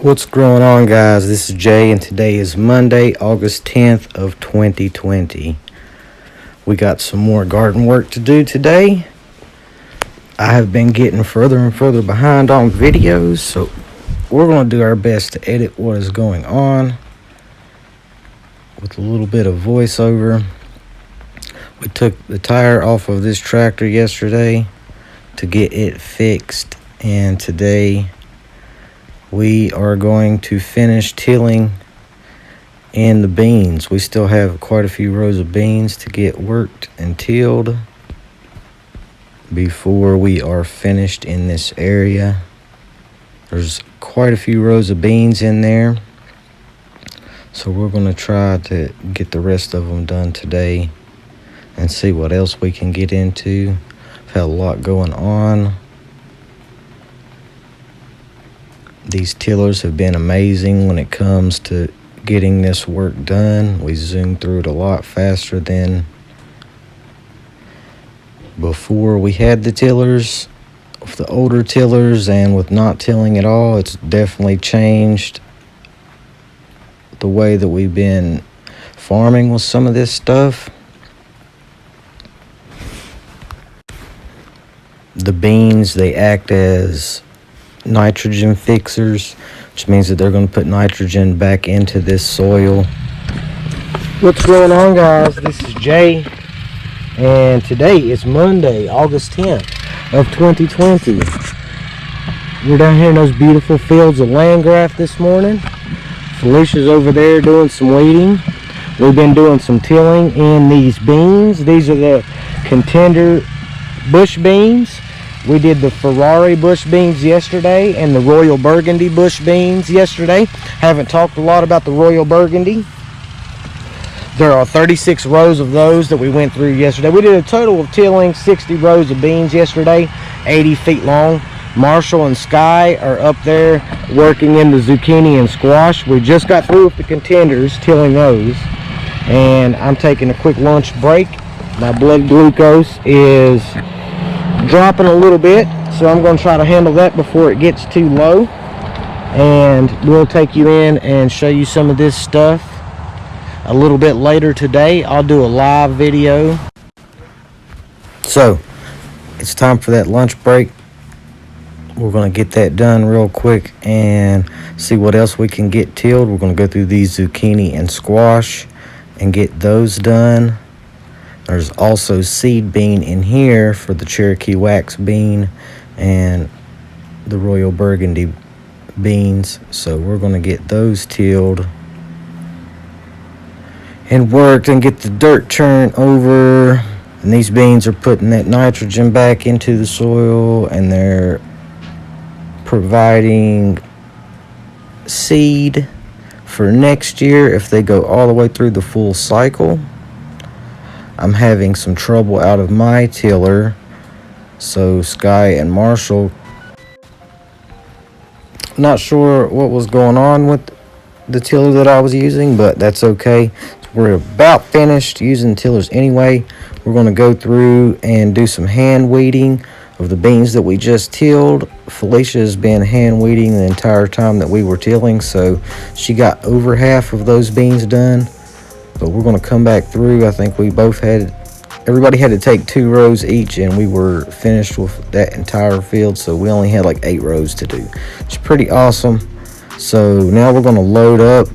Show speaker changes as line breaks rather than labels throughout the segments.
What's going on, guys? This is Jay, and today is Monday, August 10th of 2020. We got some more garden work to do today. I have been getting further and further behind on videos, so we're going to do our best to edit what is going on with a little bit of voiceover. We took the tire off of this tractor yesterday to get it fixed, and today we are going to finish tilling in the beans. We still have quite a few rows of beans to get worked and tilled before we are finished in this area. There's quite a few rows of beans in there, so we're going to try to get the rest of them done today and see what else we can get into. I've had a lot going on. These tillers have been amazing when it comes to getting this work done. We zoomed through it a lot faster than before we had the tillers. With the older tillers and with not tilling at all, it's definitely changed the way that we've been farming with some of this stuff. The beans, they act as nitrogen fixers, which means that they're going to put nitrogen back into this soil. What's going on, guys? This is Jay, and today is Monday, August 10th of 2020. We're down here in those beautiful fields of Landgraf this morning. Felicia's over there doing some weeding. We've been doing some tilling in these beans. These are the Contender bush beans. We did the Ferrari bush beans yesterday and the Royal Burgundy bush beans yesterday. Haven't talked a lot about the Royal Burgundy. There are 36 rows of those that we went through yesterday. We did a total of tilling 60 rows of beans yesterday, 80 feet long. Marshall and Sky are up there working in the zucchini and squash. We just got through with the Contenders, tilling those. And I'm taking a quick lunch break. My blood glucose is dropping a little bit, so I'm going to try to handle that before it gets too low, and we'll take you in and show you some of this stuff a little bit later today. I'll do a live video. So it's time for that lunch break. We're going to get that done real quick and see what else we can get tilled. We're going to go through these zucchini and squash and get those done. There's also seed bean in here for the Cherokee wax bean and the Royal Burgundy beans. So we're going to get those tilled and worked and get the dirt turned over. And these beans are putting that nitrogen back into the soil, and they're providing seed for next year if they go all the way through the full cycle. I'm having some trouble out of my tiller, so Sky and Marshall, not sure what was going on with the tiller that I was using, but that's okay. We're about finished using tillers anyway. We're going to go through and do some hand weeding of the beans that we just tilled. Felicia has been hand weeding the entire time that we were tilling, so she got over half of those beans done. But we're going to come back through. I think we both everybody had to take 2 rows each, and we were finished with that entire field. So we only had like 8 rows to do. It's pretty awesome. So now we're going to load up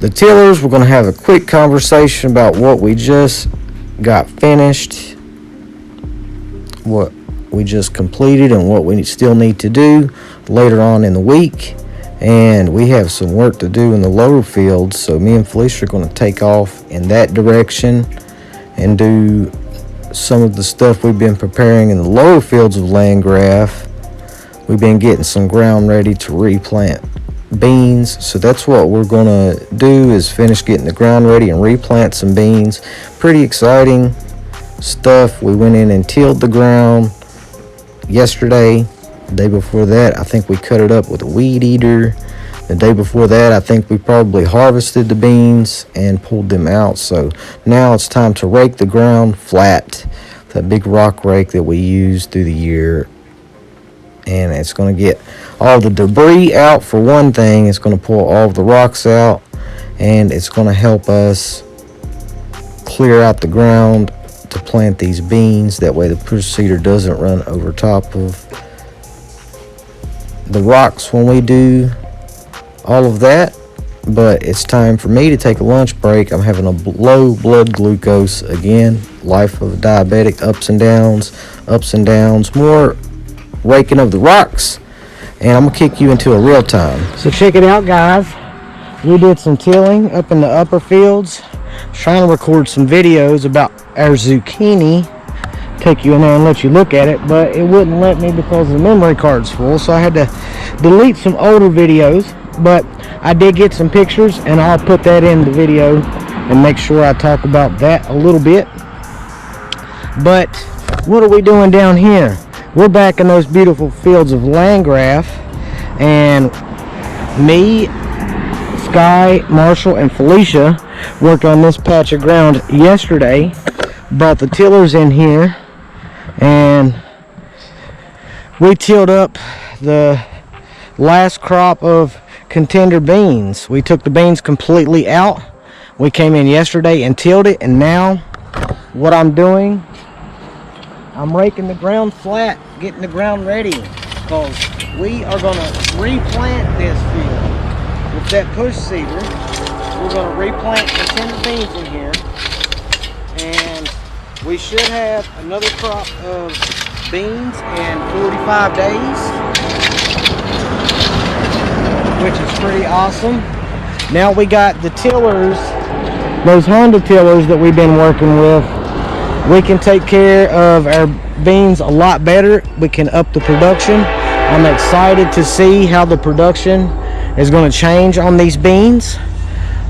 the tillers. We're going to have a quick conversation about what we just got finished, what we just completed, and what we still need to do later on in the week. And we have some work to do in the lower fields, so me and Felicia are going to take off in that direction and do some of the stuff we've been preparing in the lower fields of Landgraf. We've been getting some ground ready to replant beans, so that's what we're going to do, is finish getting the ground ready and replant some beans. Pretty exciting stuff. We went in and tilled the ground yesterday. The day before that, I think we cut it up with a weed eater. The day before that, I think we probably harvested the beans and pulled them out. So now it's time to rake the ground flat. That big rock rake that we use through the year and it's going to get all the debris out for one thing. It's going to pull all the rocks out, and it's going to help us clear out the ground to plant these beans. That way the push seeder doesn't run over top of the rocks when we do all of that. But it's time for me to take a lunch break. I'm having a low blood glucose again. Life of a diabetic, ups and downs, more raking of the rocks, and I'm gonna kick you into a real time. So check it out, guys. We did some tilling up in the upper fields. Trying to record some videos about our zucchini, take you in there and let you look at it, but it wouldn't let me because the memory card's full, so I had to delete some older videos. But I did get some pictures, and I'll put that in the video and make sure I talk about that a little bit. But what are we doing down here? We're back in those beautiful fields of Landgraf, and me, Sky, Marshall, and Felicia worked on this patch of ground yesterday. Brought the tillers in here, and we tilled up the last crop of contender beans. We took the beans completely out. We came in yesterday and tilled it, and now what I'm doing, I'm raking the ground flat, getting the ground ready, because we are going to replant this field with that push seeder. We're going to replant contender beans in here, and we should have another crop of beans in 45 days. Which is pretty awesome. Now we got the tillers, those Honda tillers that we've been working with. We can take care of our beans a lot better. We can up the production. I'm excited to see how the production is going to change on these beans.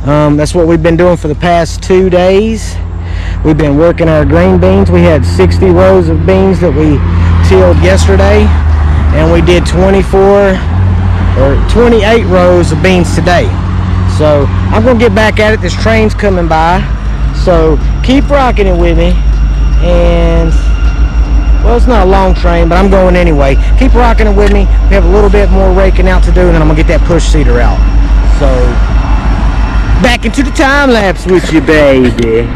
That's what we've been doing for the past 2 days. We've been working our green beans. We had 60 rows of beans that we tilled yesterday, and we did 28 rows of beans today. So I'm gonna get back at it. This train's coming by, so keep rocking it with me. And well, it's not a long train, but I'm going anyway. Keep rocking it with me. We have a little bit more raking out to do, and then I'm gonna get that push seeder out. So back into the time lapse with you, baby.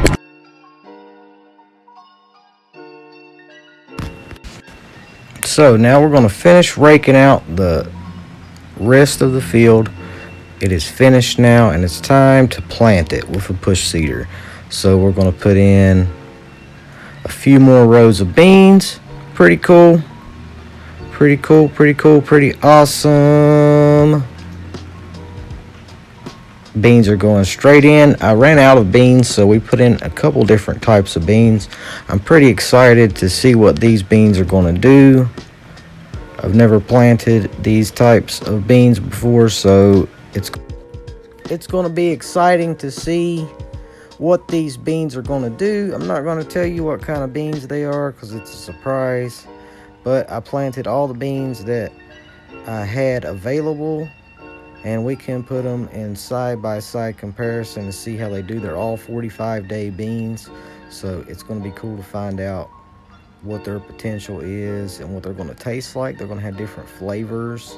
So now we're gonna finish raking out the rest of the field. It is finished now, and it's time to plant it with a push seeder. So we're going to put in a few more rows of beans. Pretty cool, pretty awesome. Beans are going straight in. I ran out of beans, so we put in a couple different types of beans. I'm pretty excited to see what these beans are going to do. I've never planted these types of beans before, so it's going to be exciting to see what these beans are going to do. I'm not going to tell you what kind of beans they are because it's a surprise, but I planted all the beans that I had available, and we can put them in side-by-side comparison to see how they do. They're all 45-day beans, so it's going to be cool to find out what their potential is and what they're going to taste like. They're going to have different flavors.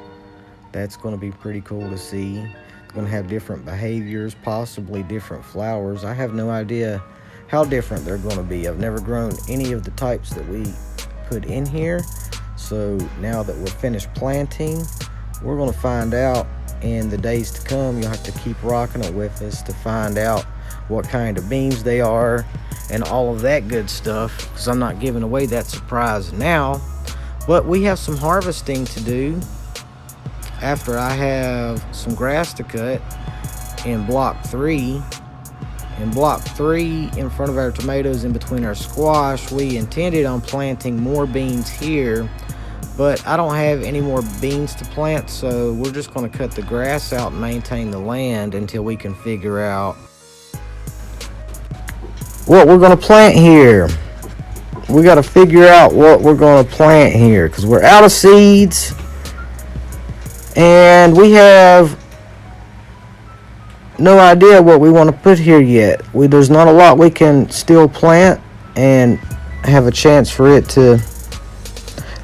That's going to be pretty cool to see. They're going to have different behaviors, possibly different flowers. I have no idea how different they're going to be. I've never grown any of the types that we put in here. So now that we're finished planting, we're going to find out in the days to come. You'll have to keep rocking it with us to find out what kind of beans they are and all of that good stuff, because I'm not giving away that surprise now. But we have some harvesting to do after I have some grass to cut in block 3. In block 3, in front of our tomatoes, in between our squash, we intended on planting more beans here, but I don't have any more beans to plant, so we're just going to cut the grass out and maintain the land until we can figure out what we're going to plant here. We got to figure out what we're going to plant here because we're out of seeds, and we have no idea what we want to put here yet. There's not a lot we can still plant and have a chance for it to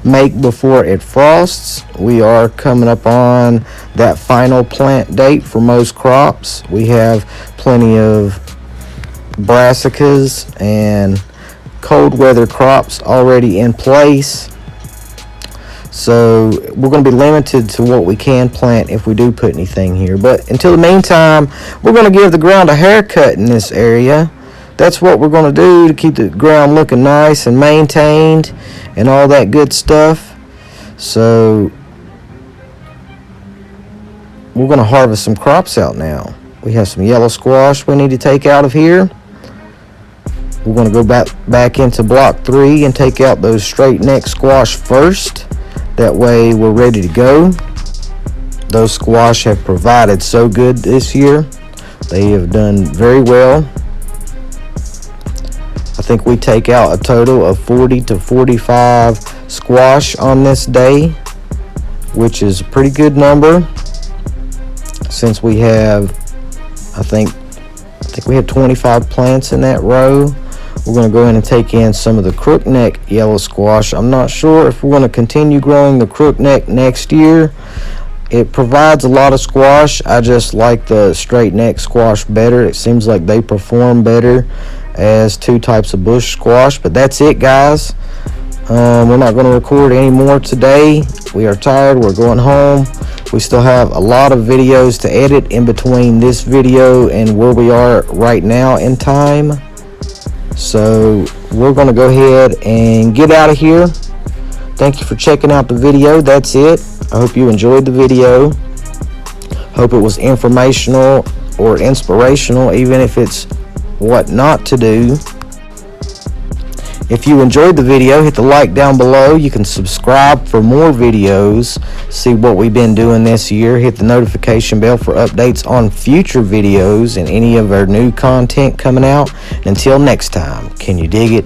make before it frosts. We are coming up on that final plant date for most crops. We have plenty of brassicas and cold weather crops already in place. So we're going to be limited to what we can plant if we do put anything here. But until the meantime, we're going to give the ground a haircut in this area. That's what we're going to do to keep the ground looking nice and maintained and all that good stuff. So we're going to harvest some crops out now. We have some yellow squash we need to take out of here. We're going to go back into block 3 and take out those straight neck squash first. That way we're ready to go. Those squash have provided so good this year. They have done very well. I think we take out a total of 40 to 45 squash on this day, which is a pretty good number since we have, I think we have 25 plants in that row. We're going to go in and take in some of the crookneck yellow squash. I'm not sure if we're going to continue growing the crookneck next year. It provides a lot of squash. I just like the straight neck squash better. It seems like they perform better as two types of bush squash. But that's it, guys. We're not going to record any more today. We are tired. We're going home. We still have a lot of videos to edit in between this video and where we are right now in time. So we're going to go ahead and get out of here. Thank you for checking out the video. That's it. I hope you enjoyed the video. Hope it was informational or inspirational, even if it's what not to do. If you enjoyed the video, hit the like down below. You can subscribe for more videos, see what we've been doing this year. Hit the notification bell for updates on future videos and any of our new content coming out. And until next time, can you dig it?